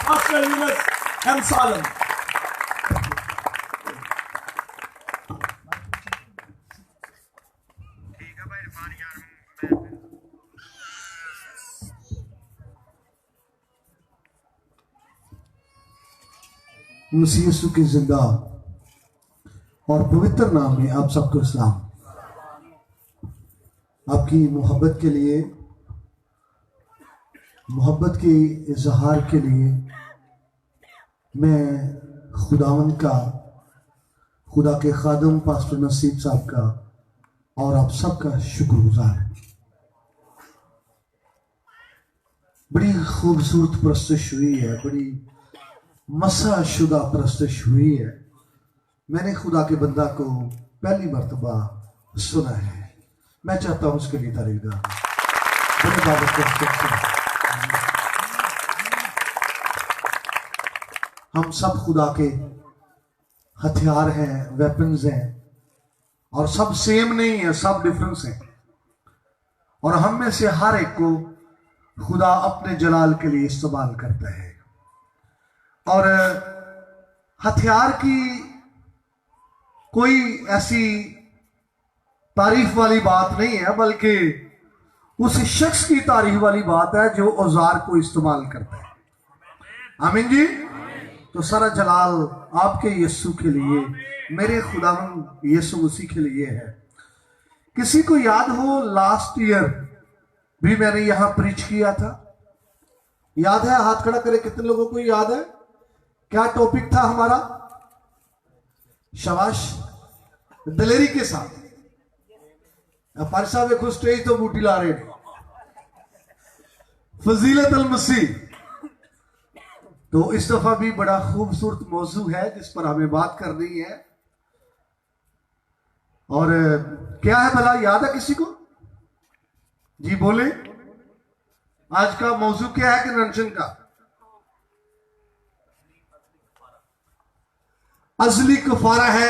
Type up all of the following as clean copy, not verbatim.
Pastor Yunus M. Salem. मसीह यीशु के जिंदा और पवित्र नाम में आप सबको सलाम। आपकी मोहब्बत के लिए, मोहब्बत के इजहार के लिए मैं खुदा के खादम पास्टर नसीब साहब का और आप सबका शुक्रगुजार। बड़ी खूबसूरत प्रस्तुत हुई है, बड़ी मसा शुदा प्रस्तुत हुई है। मैंने खुदा के बंदा को पहली मर्तबा सुना है। मैं चाहता हूं उसके लिए तारीफ गाएं। बड़े बाबत हम सब खुदा के हथियार हैं, वेपन्स हैं, और सब सेम नहीं है, सब डिफरेंस हैं। और हम में से हर एक को खुदा अपने जलाल के लिए इस्तेमाल करता है। और हथियार की कोई ऐसी तारीफ वाली बात नहीं है, बल्कि उस शख्स की तारीफ वाली बात है जो औजार को इस्तेमाल करता है। आमीन जी। तो सारा जलाल आपके यीशु के लिए, मेरे खुदावंद यीशु मसीह के लिए है। किसी को याद हो लास्ट ईयर भी मैंने यहां प्रीच किया था? याद है? हाथ खड़ा करे कितने लोगों को याद है? क्या टॉपिक था हमारा? शाबाश, दलेरी के साथ। फारिस साहब देखो स्टेज तो बूटी ला रहे हैं। फजीलत अल मसीह। तो इस दफा भी बड़ा खूबसूरत मौजू है जिस पर हमें बात करनी है। और क्या है भला, याद है किसी को? जी बोले। आज का मौजू क्या है कन्वेंशन का? अजली कफारा है,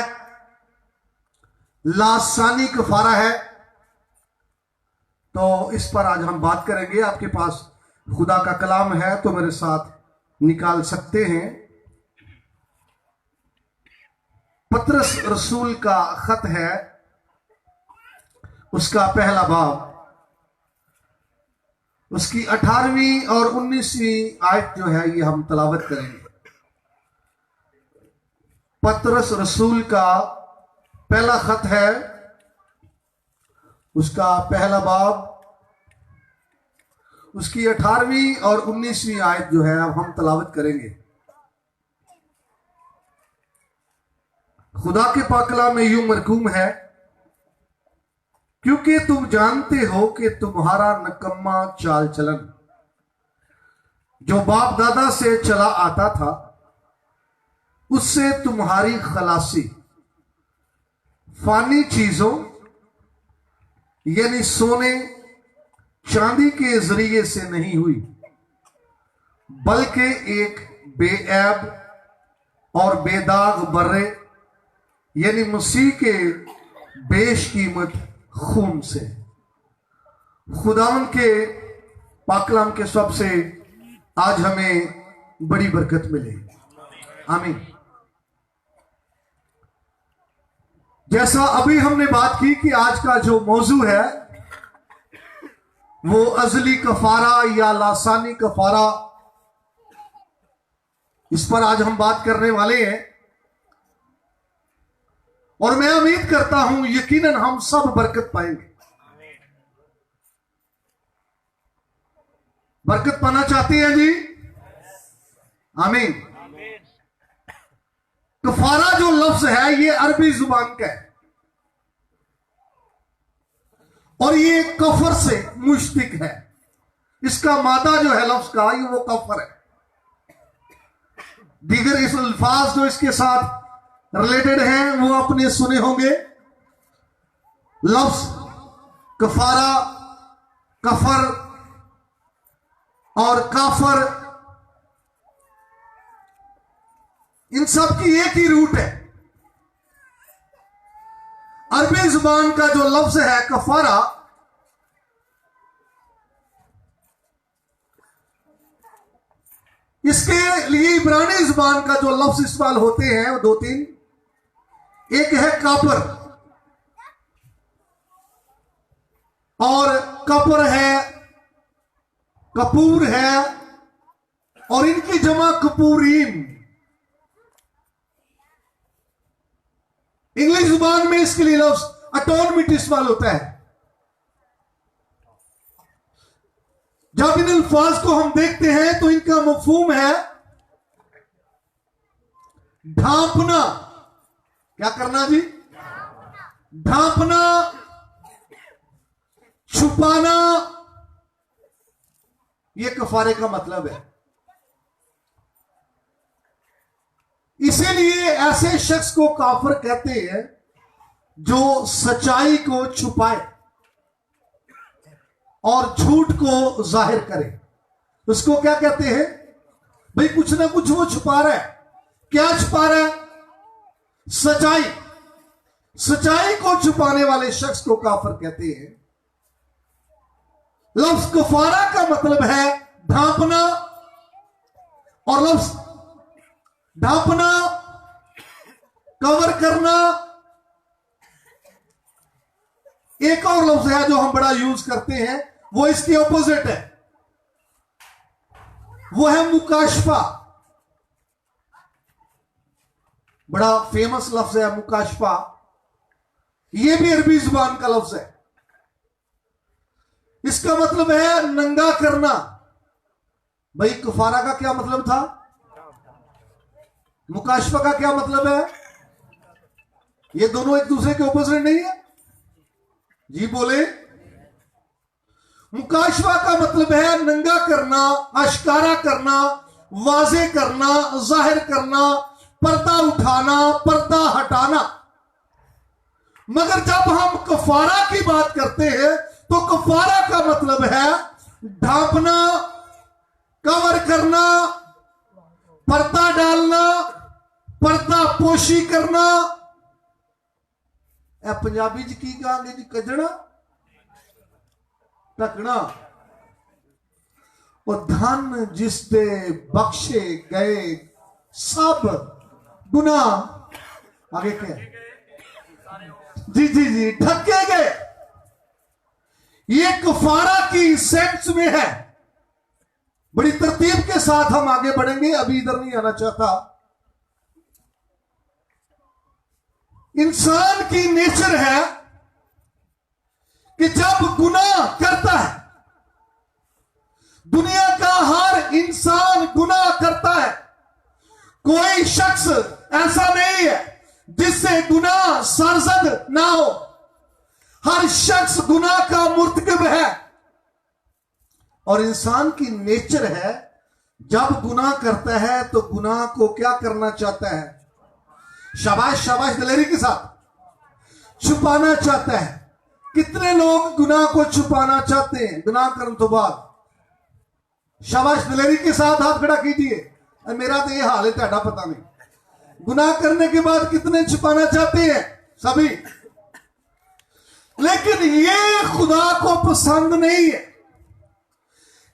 लासानी कफारा है। तो इस पर आज हम बात करेंगे। आपके पास खुदा का कलाम है तो मेरे साथ निकाल सकते हैं। पतरस रसूल का खत है, उसका पहला बाब, उसकी 18वीं और 19वीं आयत जो है ये हम तलावत करेंगे। पतरस रसूल का पहला खत है, उसका पहला बाब, उसकी 18वीं और 19वीं आयत जो है अब हम तलावत करेंगे। खुदा के पाकला में यूं मरकूम है, क्योंकि तुम जानते हो कि तुम्हारा नकम्मा चाल चलन जो बाप दादा से चला आता था, उससे तुम्हारी खलासी फानी चीजों यानी सोने चांदी के जरिए से नहीं हुई, बल्कि एक बेऐब और बेदाग बर्रे यानी मसीह के बेशकीमत खून से। खुदावन के पाकलाम के सब से आज हमें बड़ी बरकत मिले। आमीन। जैसा अभी हमने बात की कि आज का जो मौजू है वो अजली कफारा या लासानी कफारा, इस पर आज हम बात करने वाले हैं। और मैं उम्मीद करता हूं यकीनन हम सब बरकत पाएंगे। बरकत पाना चाहते हैं जी? आमीन। कफारा जो लफ्ज है ये अरबी जुबान का है और ये कफर से मुश्तिक है। इसका मादा जो है लफ्ज का ये वो कफर है। दीगर इस अल्फाज जो इसके साथ रिलेटेड हैं वो आपने सुने होंगे। लफ्ज कफारा, कफर और काफर, इन सब की एक ही रूट है। अरबी जुबान का जो लफ्ज है कफारा, इसके लिए इब्रानी जुबान का जो लफ्ज इस्तेमाल होते हैं वो 2-3, एक है कापर, और कपर है, कपूर है, और इनकी जमा कपूरीन। इंग्लिश जुबान में इसके लिए लफ्ज अटोनमिट इस्तेमाल होता है। जब इन अल्फाज को हम देखते हैं तो इनका मफहूम है ढांपना। क्या करना जी? ढांपना, छुपाना, यह कफारे का मतलब है। इसीलिए ऐसे शख्स को काफिर कहते हैं जो सच्चाई को छुपाए और झूठ को जाहिर करे। उसको क्या कहते हैं? भाई कुछ ना कुछ वो छुपा रहा है। क्या छुपा रहा है? सच्चाई। सच्चाई को छुपाने वाले शख्स को काफिर कहते हैं। लफ्ज कफारा का मतलब है ढांपना, और लफ्ज ढांपना, कवर करना। एक और लफ्ज है जो हम बड़ा यूज करते हैं, वो इसके ऑपोजिट है, वो है मुकाशफा। बड़ा फेमस लफ्ज है मुकाशफा। यह भी अरबी जुबान का लफ्ज है। इसका मतलब है नंगा करना। भाई कफारा का क्या मतलब था? मुकाशफा का क्या मतलब है? ये दोनों एक दूसरे के ऑपोजिट नहीं है जी? बोले। मुकाशफा का मतलब है नंगा करना, आश्कारा करना, वाजे करना, जाहिर करना, पर्दा उठाना, पर्दा हटाना। मगर जब हम कफारा की बात करते हैं तो कफारा का मतलब है ढांपना, कवर करना, पर्दा डालना, पर्दा पोशी करना। पंजाबी च की कहांगे जी? कजना, ढकना। और धन जिसदे बख्शे गए सब गुनाह, आगे क्या? जी जी जी, ढके गए। ये कफारा की सेंस में है। बड़ी तरतीब के साथ हम आगे बढ़ेंगे, अभी इधर नहीं आना चाहता। इंसान की नेचर है कि जब गुनाह करता है, दुनिया का हर इंसान गुनाह करता है। कोई शख्स ऐसा नहीं है जिससे गुनाह सरजद ना हो। हर शख्स गुनाह का मुर्तकब है। और इंसान की नेचर है जब गुनाह करता है तो गुनाह को क्या करना चाहता है? शाबाश शाबाश, दिलेरी के साथ छुपाना चाहता है। कितने लोग गुनाह को छुपाना चाहते हैं गुनाह करने तो बाद? शाबाश, दिलेरी के साथ हाथ खड़ा कीजिए। मेरा तो ये हाल है, तेरा पता नहीं। गुनाह करने के बाद कितने छुपाना चाहते हैं? सभी। लेकिन ये खुदा को पसंद नहीं है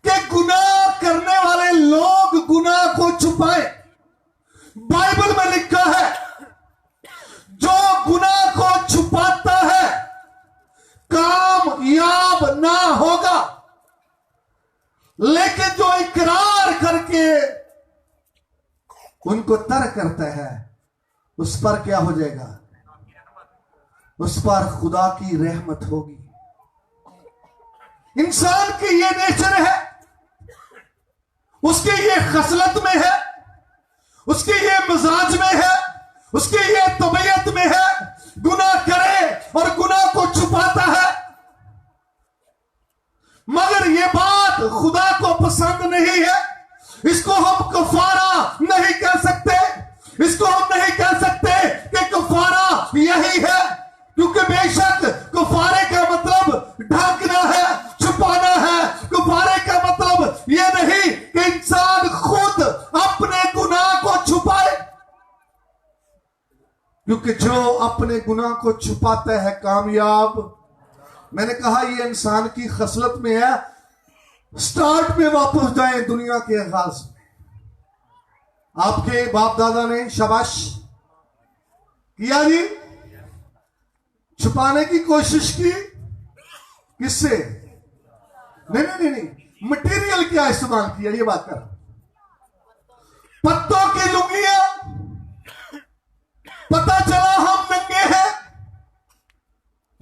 कि गुनाह करने वाले लोग गुनाह को छुपाएं। बाइबल में लिखा है जो गुनाह को छुपाता है कामयाब ना होगा, लेकिन जो इकरार करके उनको तर्क करता है उस पर क्या हो जाएगा? उस पर खुदा की रहमत होगी। इंसान की ये नेचर है, उसके ये खसलत में है, उसके ये मिजाज में है, उसके ये तबीयत में है। गुनाह करे और गुनाह को छुपाता है। मगर ये बात खुदा को पसंद नहीं है। इसको हम कफारा नहीं कह सकते। इसको हम नहीं कह सकते कि कफारा यही है, क्योंकि बेशक कफारे का मतलब ढांकना है, छुपाना है। कफारे का मतलब यह नहीं कि इंसान खुद अपने गुनाह को छुपाए, क्योंकि जो अपने गुनाह को छुपाता है कामयाब। मैंने कहा यह इंसान की खसलत में है। स्टार्ट में वापस जाएं दुनिया के आगाज में। आपके बाप दादा ने शाबाश किया जी, छुपाने की कोशिश की। किससे? नहीं नहीं नहीं नहीं, मटेरियल क्या इस्तेमाल किया, ये बात कर। पत्तों की लुंगियां, पता चला हम नंगे हैं,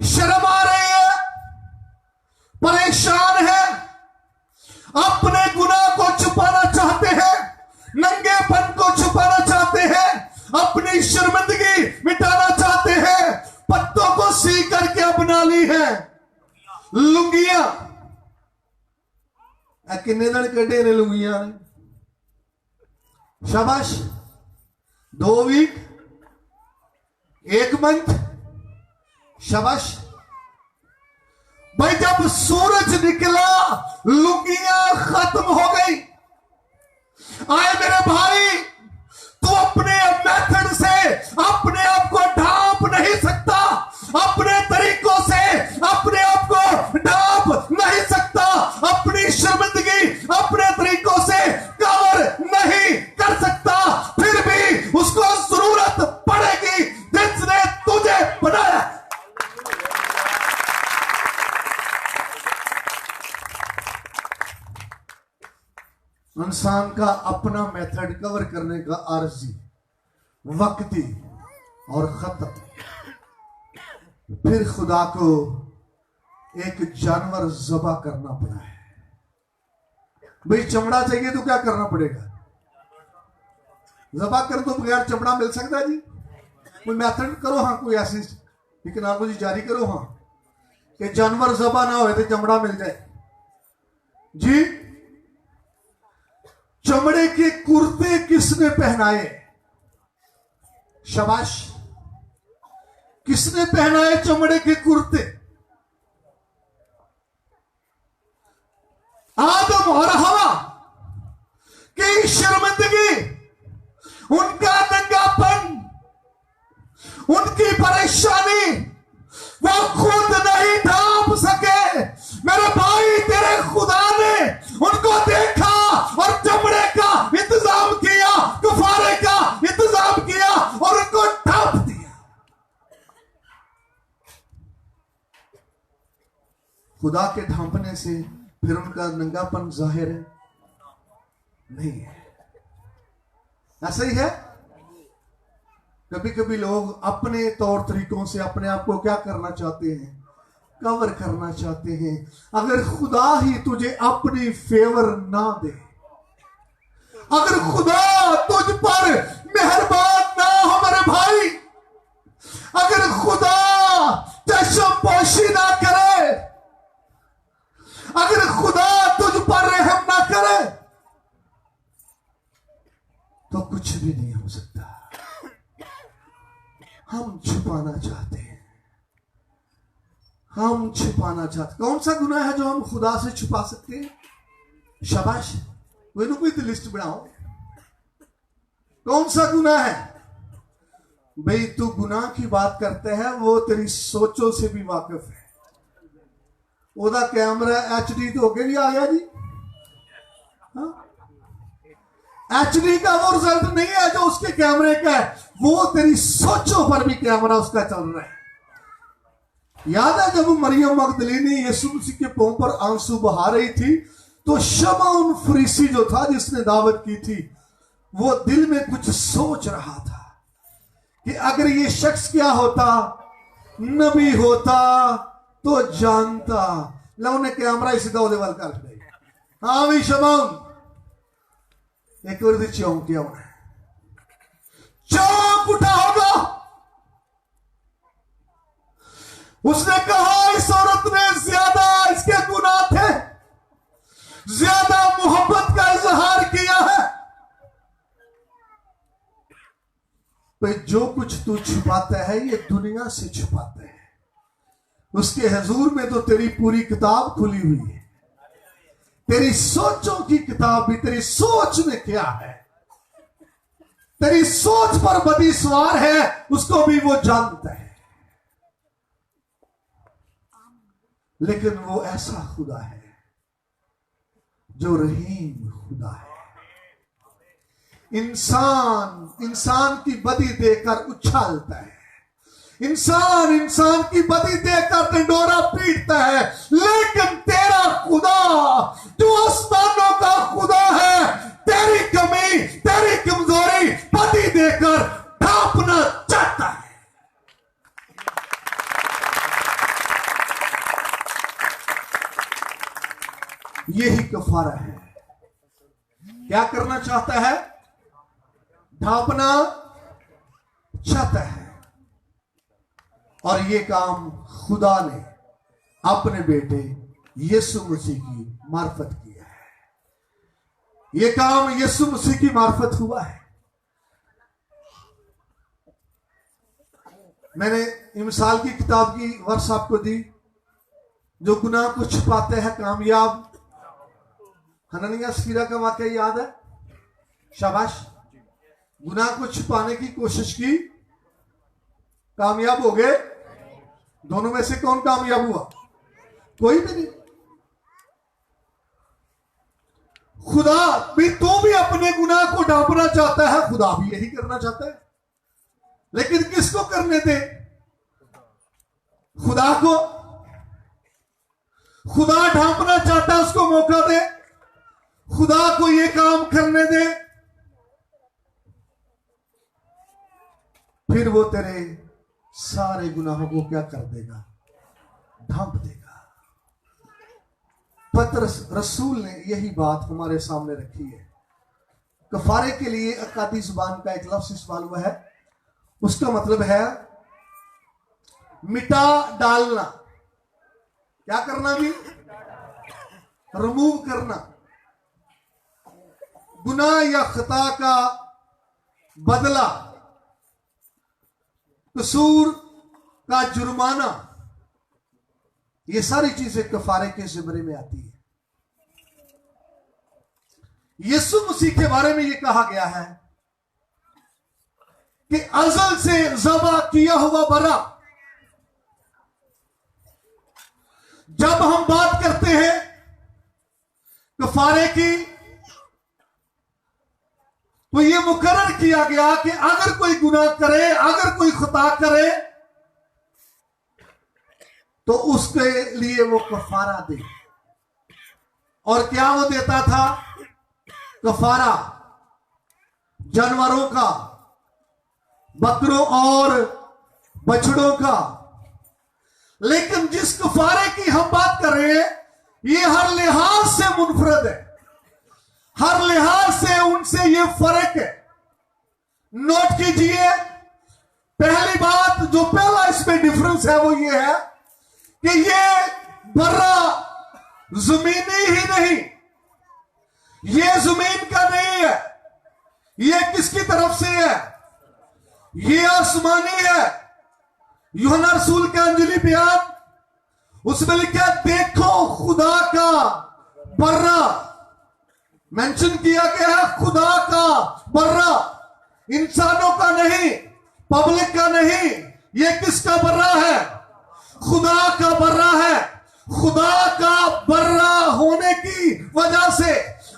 शर्म आ रही है, परेशान है, अपने गुनाह को छुपाना चाहते हैं, नंगेपन को छुपाना चाहते हैं, अपनी शर्मिंदगी मिटाना चाहते हैं, पत्तों को सी करके अपना ली है लुंगियां। किन्ने दिन कटे ने लुंगियां ने? शाबाश। 2 वीक, 1 मंथ, शाबाश भाई। जब सूरज निकला लुंगियां खत्म हो गई। आए मेरे भाई, तू अपने मेथड से अपने आप को ढांप नहीं सकता, अपने तरीकों से अपने आप को ढांप नहीं सकता, अपनी शर्मिंदगी अपने तरीकों से कवर नहीं कर सकता। फिर भी उसको जरूरत पड़ेगी जिसने तुझे बनाया। इंसान का अपना मेथड कवर करने का आर्जी, वक्ती और खत्म। फिर खुदा को एक जानवर ज़बह करना पड़ा है। भाई चमड़ा चाहिए तो क्या करना पड़ेगा? ज़बह कर तो बगैर चमड़ा मिल सकता है जी? कोई मेथड करो हाँ, कोई ऐसी लेकिन आपको जी जारी करो हाँ कि जानवर ज़बह ना हो तो चमड़ा मिल जाए जी। चमड़े के कुर्ते किसने पहनाए? शाबाश। किसने पहनाए चमड़े के कुर्ते? आदम और हवा की शर्मिंदगी, उनका नंगापन, उनकी परेशानी वो खुद नहीं ढांप सके। मेरे भाई, तेरे खुदा ने उनको देखा और चमड़े का इंतजाम किया, गुफारे का इंतजाम किया और उनको ढांप दिया। खुदा के ढांपने से फिर उनका नंगापन जाहिर है नहीं है। ऐसा ही है। कभी कभी लोग अपने तौर तरीकों से अपने आप को क्या करना चाहते हैं? कवर करना चाहते हैं। अगर खुदा ही तुझे अपनी फेवर ना दे, अगर खुदा तुझ पर मेहरबान ना हो मेरे भाई, अगर खुदा चश्मपोशी ना करे, अगर खुदा तुझ पर रहम ना करे तो कुछ भी नहीं हो सकता। हम छुपाना चाहते हैं, हम छुपाना चाहते। कौन सा गुनाह है जो हम खुदा से छुपा सकते हैं? शाबाश, कोई तो लिस्ट बनाओ। कौन सा गुनाह है? भाई तू गुनाह की बात करते हैं, वो तेरी सोचों से भी वाकिफ है। ओदा कैमरा HD तो होके भी आ गया जी। HD का वो रिजल्ट नहीं है जो उसके कैमरे का है, वो तेरी सोचों पर भी कैमरा उसका चल रहा है। याद है जब मरियम मगदलीनी यीशु मसीह के पांव पर आंसू बहा रही थी तो शमौन फरीसी जो था जिसने दावत की थी, वो दिल में कुछ सोच रहा था कि अगर ये शख्स क्या होता, नबी होता तो जानता। लो ने कैमरा इसी दौरे वाल कर दिया। हाँ भी शमौन एक बार चौंक गया, चौंक उठा होगा। उसने कहा इस औरत ने ज्यादा इसके गुनाह थे, ज्यादा मोहब्बत का इजहार किया है। तो जो कुछ तू छुपाता है ये दुनिया से छुपाता है, उसके हजूर में तो तेरी पूरी किताब खुली हुई है। तेरी सोचों की किताब भी, तेरी सोच में क्या है, तेरी सोच पर बदी सवार है, उसको भी वो जानता है। लेकिन वो ऐसा खुदा है जो रहीम खुदा है। इंसान की बदी देखकर उछालता है, इंसान की बदी देखकर ढिंढोरा पीटता है, लेकिन तेरा खुदा जो आसमानों का खुदा है, तेरी कमी, तेरी कमजोरी बदी देखकर ढांपना चाहता है। यही कफारा है। क्या करना चाहता है? ढांपना चाहता है। और ये काम खुदा ने अपने बेटे यीशु मसीह की मार्फत किया है। ये काम यीशु मसीह की मार्फत हुआ है। मैंने इमसाल की किताब की वर्ष आपको दी, जो गुनाह को छुपाते हैं कामयाब। हननिया सफीरा का वाकया याद है? शाबाश। गुनाह को छुपाने की कोशिश की, कामयाब हो गए। दोनों में से कौन कामयाब हुआ? कोई भी नहीं। खुदा भी, तू भी अपने गुनाह को ढांपना चाहता है, खुदा भी यही करना चाहता है, लेकिन किसको करने दे? खुदा को। खुदा ढांपना चाहता है, उसको मौका दे, खुदा को ये काम करने दे, फिर वो तेरे सारे गुनाहों को क्या कर देगा? ढांप देगा। पतरस रसूल ने यही बात हमारे सामने रखी है। कफारे के लिए अकादी जुबान का एक लफ्ज इस्तेमाल हुआ है, उसका मतलब है मिटा डालना। क्या करना भी? रिमूव करना। गुनाह या खता का बदला, कसूर का जुर्माना, ये सारी चीजें कफारे के जिम्मे में आती है। यीशु मसीह के बारे में यह कहा गया है कि अज़ल से ज़बा किया हुआ बरा। जब हम बात करते हैं कफारे की, तो यह मुकर्रर किया गया कि अगर कोई गुनाह करे, अगर कोई खता करे, तो उसके लिए वो कफारा दे। और क्या वो देता था? कफारा जानवरों का, बकरों और बछड़ों का। लेकिन जिस कफारे की हम बात कर रहे हैं, ये हर लिहाज से मुनफरद है, हर लिहाज से उनसे ये फर्क है। नोट कीजिए, पहली बात, जो पहला इसमें डिफरेंस है वो ये है कि ये बर्रा जमीनी ही नहीं, ये जमीन का नहीं है, ये किसकी तरफ से है? ये आसमानी है। यूहन्ना रसूल का अंजलि बयान, उसमें लिखा देखो खुदा का बर्रा, मेंशन किया गया है खुदा का बर्रा, इंसानों का नहीं, पब्लिक का नहीं। ये किसका बर्रा है? खुदा का बर्रा है। खुदा का बर्रा होने की वजह से,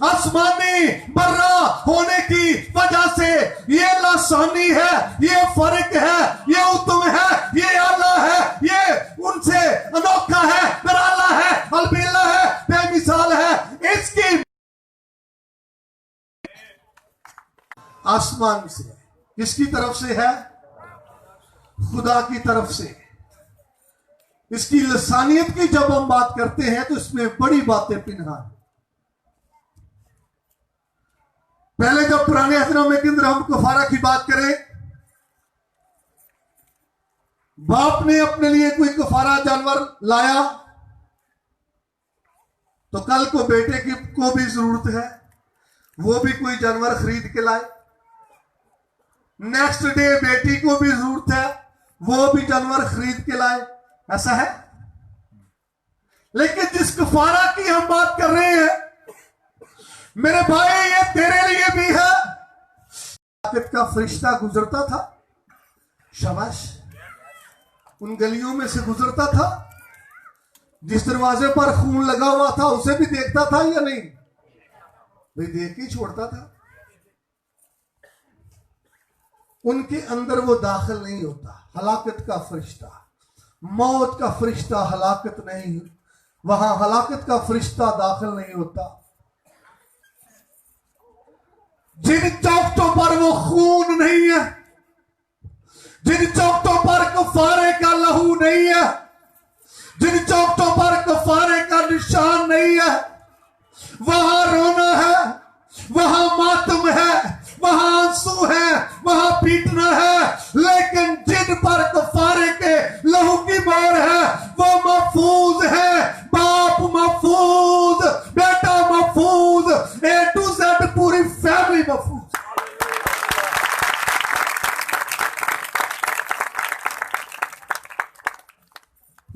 आसमानी बर्रा होने की वजह से, ये लासानी है, ये फर्क है, ये उत्तम है, ये आला है, ये उनसे अनोखा है, निराला है, अलबेला है, बेमिसाल है। इसकी आसमान से, किसकी तरफ से है? खुदा की तरफ से। इसकी लसानियत की जब हम बात करते हैं तो इसमें बड़ी बातें पिन्हा है। पहले जब पुराने अहदनामे के अंदर हम कफारा की बात करें, बाप ने अपने लिए कोई कफारा जानवर लाया, तो कल को बेटे की को भी जरूरत है, वो भी कोई जानवर खरीद के लाए। नेक्स्ट डे बेटी को भी जरूरत है, वो भी जानवर खरीद के लाए। ऐसा है। लेकिन जिस कफारा की हम बात कर रहे हैं, मेरे भाई, ये तेरे लिए भी है। का फरिश्ता गुजरता था, शाबाश, उन गलियों में से गुजरता था, जिस दरवाजे पर खून लगा हुआ था उसे भी देखता था या नहीं? भाई देख के छोड़ता था। उनके अंदर वो दाखिल नहीं होता। हलाकत का फरिश्ता, मौत का फरिश्ता हलाकत नहीं, वहां हलाकत का फरिश्ता दाखिल नहीं होता। जिन चौखटों पर वो खून नहीं है, जिन चौखटों पर कफारे का लहू नहीं है, जिन चौखटों पर कफारे का निशान नहीं है, वहां रोना है, वहां मातम है, वहां आंसू है, वहां पीटना है। लेकिन जिन पर कफारे के लहू की मोहर है वो महफूज है। बाप महफूज, बेटा महफूज, A to Z पूरी फैमिली महफूज।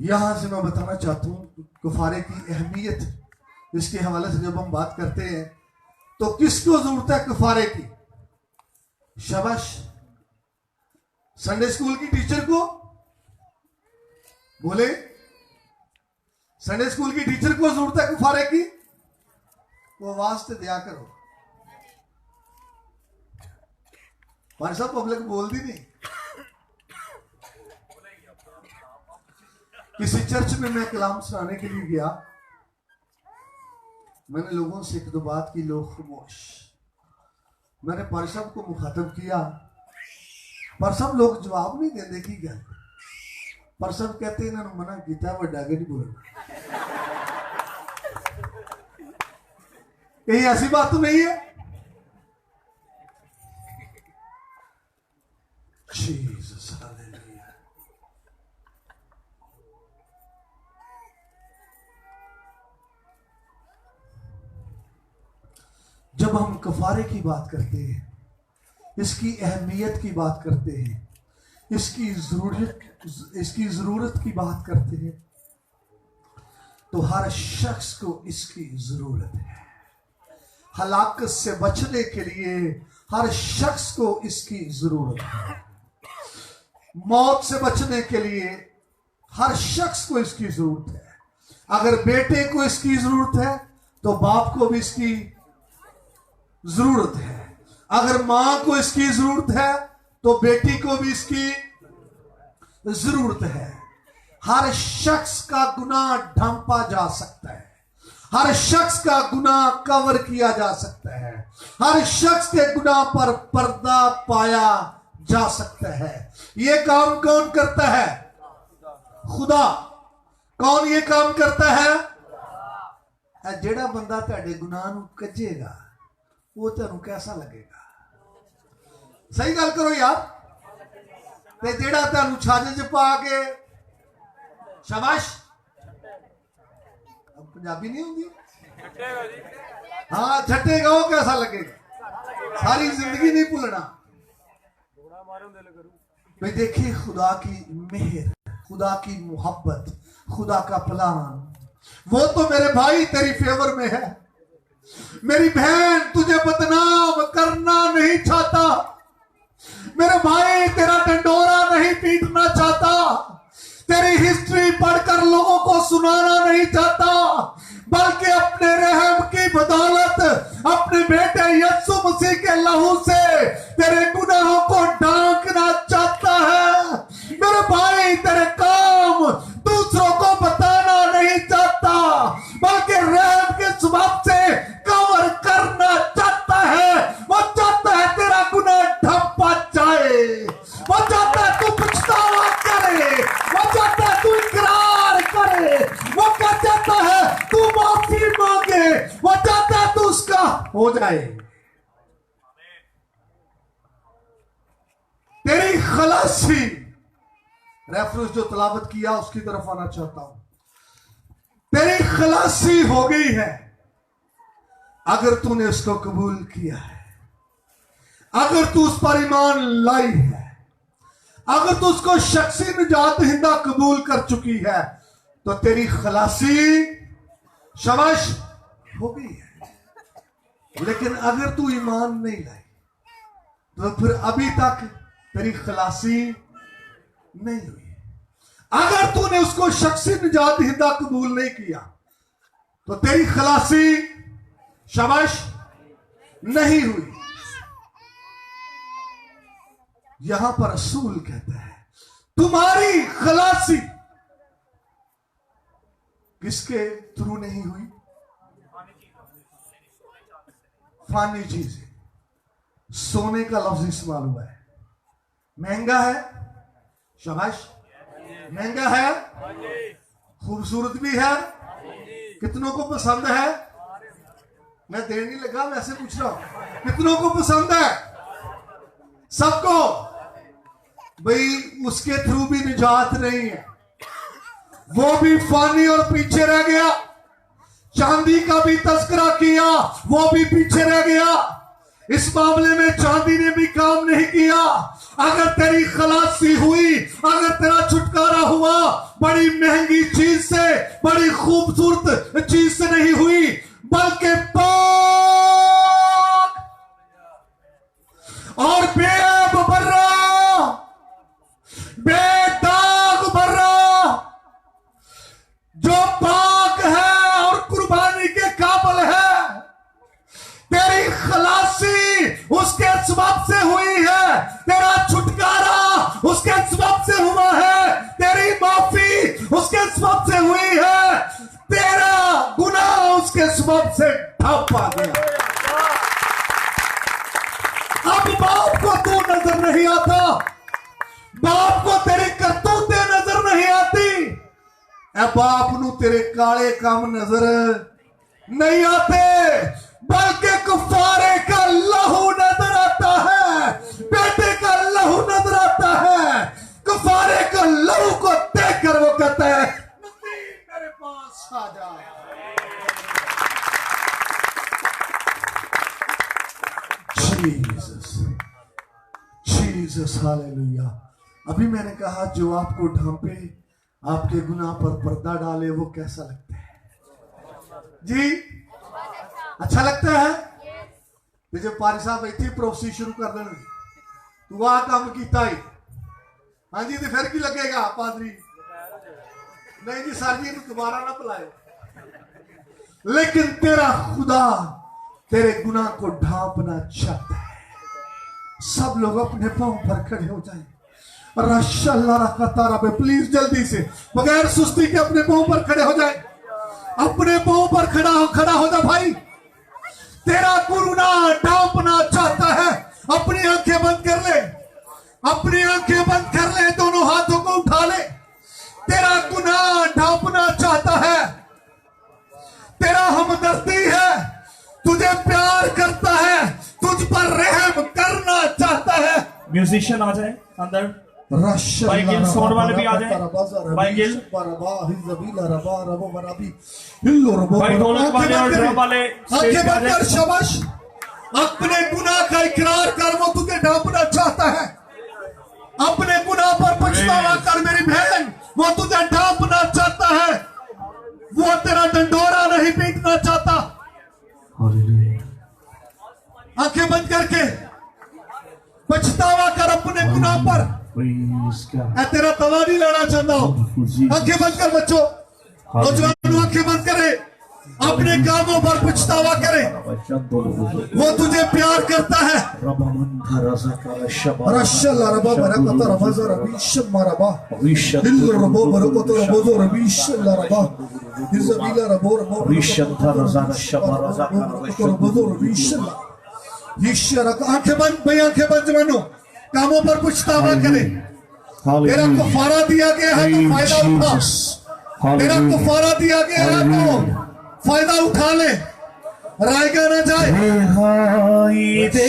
यहां से मैं बताना चाहता हूं कफारे की अहमियत। इसके हवाले से जब हम बात करते हैं तो किसको जरूरत है कफारे की? शाबाश, संडे स्कूल की टीचर को बोले, संडे स्कूल की टीचर को जरूरत है कफारे की? वो आवाज तो दिया करो। भाई साहब पब्लिक बोल दी नहीं। किसी चर्च में मैं कलाम सुनाने के लिए गया, मैंने लोगों से एक दो बात की, लोग खामोश। मैंने पारी साहब को मुखातब किया, पर सब लोग जवाब नहीं देते की गल। पर सब कहते इन्होंने मना किया वड्डा के नहीं बोलना। कहीं ऐसी बात तो नहीं है? Jesus hallelujah. जब हम कफारे की बात करते हैं, इसकी अहमियत की बात करते हैं, इसकी जरूरत की बात करते हैं, तो हर शख्स को इसकी जरूरत है। हलाकत से बचने के लिए हर शख्स को इसकी जरूरत है। मौत से बचने के लिए हर शख्स को इसकी जरूरत है। अगर बेटे को इसकी जरूरत है तो बाप को भी इसकी जरूरत है। अगर मां को इसकी जरूरत है तो बेटी को भी इसकी जरूरत है। हर शख्स का गुनाह ढांपा जा सकता है, हर शख्स का गुनाह कवर किया जा सकता है, हर शख्स के गुनाह पर पर्दा पाया जा सकता है। ये काम कौन करता है? खुदा। कौन ये काम करता है? जेड़ा बंदा तेरे गुनाह नूं कजेगा वो तेनू कैसा लगेगा? सही गल करो यार। ते जेड़ा तेनू छाजे च पा के, शाबाश, अब पंजाबी नहीं होंगी, हाँ छटेगा, वो कैसा लगेगा? सारी जिंदगी नहीं भूलना। भाई देखिए खुदा की मेहर, खुदा की मोहब्बत, खुदा का प्लान, वो तो मेरे भाई तेरी फेवर में है। मेरी बहन तुझे बदनाम करना नहीं चाहता, मेरे भाई तेरा डंडोरा नहीं पीटना चाहता, तेरी हिस्ट्री पढ़कर लोगों को सुनाना नहीं चाहता, बल्कि अपने रहम की बदौलत अपने बेटे यीशु मसीह के लहू से तेरे गुनाहों को ढांकना चाहता है। मेरे भाई तेरे काम दूसरों को बताना नहीं चाहता, बल्कि रहम के स्वभाव से कवर करना चाहता है। वो चाहता है तेरा गुनाह ढंपा जाए, वो चाहता है तू पछतावा करे, वो चाहता है तू इकरार करे, वो चाहता है तू माफी मांगे, वो चाहता है तू उसका हो जाए। तेरी खलासी, रेफरेंस जो तलावत किया उसकी तरफ आना चाहता हूं। तेरी खलासी हो गई है अगर तूने उसको कबूल किया है, अगर तू उस पर ईमान लाई है, अगर तू उसको शख्सी निजात हिंदा कबूल कर चुकी है, तो तेरी खलासी शाबाश हो गई है। लेकिन अगर तू ईमान नहीं लाई तो फिर अभी तक तेरी खलासी नहीं हुई। अगर तूने उसको शख्सी निजात हिंदा कबूल नहीं किया तो तेरी खलासी शाबाश नहीं हुई। यहां पर रसूल कहता है तुम्हारी खलासी किसके थ्रू नहीं हुई? फानी चीज है। सोने का लफ्ज इस्तेमाल हुआ है। महंगा है, शाबाश, महंगा है, खूबसूरत भी है, कितनों को पसंद है? मैं देर नहीं लगा, मैं ऐसे पूछ रहा हूं, कितनों को पसंद है? सबको। भाई उसके थ्रू भी निजात नहीं है, वो भी फानी और पीछे रह गया। चांदी का भी तस्करा किया, वो भी पीछे रह गया। इस मामले में चांदी ने भी काम नहीं किया। अगर तेरी खलासी हुई, अगर तेरा छुटकारा हुआ, बड़ी महंगी चीज से, बड़ी खूबसूरत चीज से नहीं हुई, बल्कि पाक और बेअब बर्रा, बेदाग बर्रा, जो पाक है और कुर्बानी के काबिल है। तेरी खलासी उसके सबब से हुई है, तेरा छुटकारा उसके सबब से हुआ है, तेरी माफी उसके सबब से हुई है, तेरा गुनाह उसके सबब से ढांपा गया। अब बाप को तू नजर नहीं आता, बाप को तेरी करतूतें नजर नहीं आती। ए बाप नू तेरे काले काम नजर नहीं आते, बल्कि कुफारे का लहू नजर आता है, बेटे का लहू नजर आता है। कुफारे का लहू को देखकर वो कहता है मेरे पास आ जा। Jesus, Jesus, hallelujah. अभी मैंने कहा जो आपको ढांपे, आपके गुनाह पर पर्दा डाले, वो कैसा लगता है जी? अच्छा लगता है? तो जब पारी साहब इतनी प्रोसी शुरू कर देना, तू आ काम किया ही, हाँ जी, तो फिर की लगेगा पादरी? नहीं जी सर जी, दोबारा ना बुलाए। लेकिन तेरा खुदा तेरे गुनाह को ढांपना चाहता है। सब लोग अपने पांव पर खड़े हो जाए। प्लीज जल्दी से, बगैर सुस्ती के अपने पांव पर खड़े हो जाए। अपने पांव पर खड़ा हो जा भाई। तेरा गुनाह ढांपना चाहता है। अपनी आंखें बंद कर ले, अपनी आंखें बंद कर ले, दोनों हाथों को उठा ले। तेरा गुनाह ढांपना चाहता है, तेरा हमदर्दी है, तुझे प्यार करता है, तुझ पर रहम करना चाहता है। म्यूजिशियन आ जाए अंदर, बाइकिल साउंड वाले भी आ जाए। बाइकिल भाई, ढोलक वाले और ड्रम वाले स्टेज पे आ जाए। शाबाश। अपने गुनाह का इकरार कर, वो तुझे ढांपना चाहता है। अपने गुनाह पर पछतावा कर मेरी बहन, वो तुझे ढांपना चाहता है। वो तेरा डंडोरा नहीं पीटना चाहता। आंखें बंद करके पछतावा कर अपने गुनाह पर। तेरा तवा नहीं लेना चाहता हूं। आंखें बंद कर बच्चों, नौजवानों आंखें बंद करे, अपने कामों पर पछतावा करे। वो तुझे प्यार करता है। आंखें बंद भाई, आंखें बंद जवानों, कामों पर पछतावा करे। तेरा कुफारा दिया गया है तो फायदा उठा। तेरा कुफारा दिया गया है तो फायदा उठा ले, रायगा ना जाए। रिहाई दे,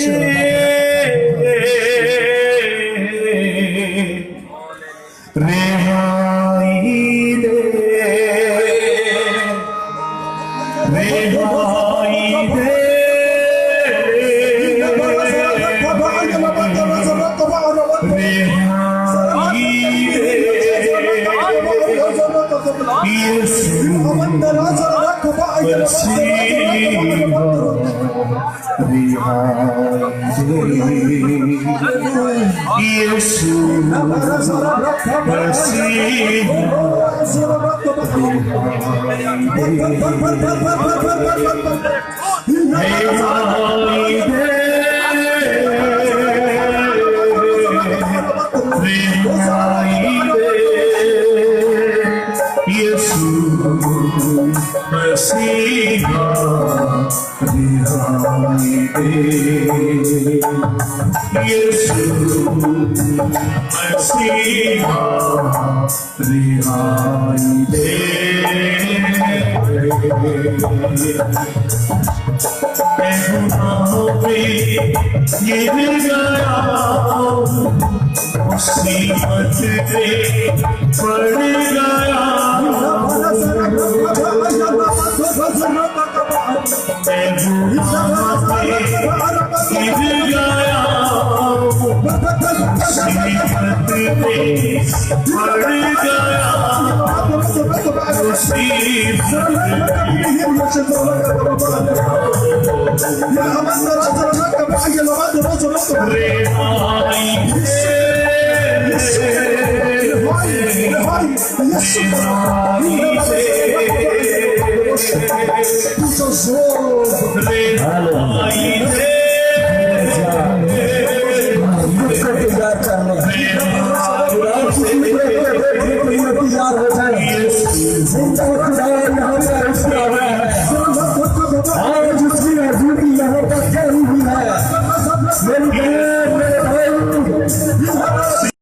रिहाई दे, रिहाई दे, रिहाई दे यीशु मसीहा रिहाई दे यीशु मसीहा रिहाई दे गुनाहों पे गिर गया मुसीबत पे पड़ गया मैं गुनाहों पे गिर गया मुसीबत पे पड़ गया तैयार हो जाए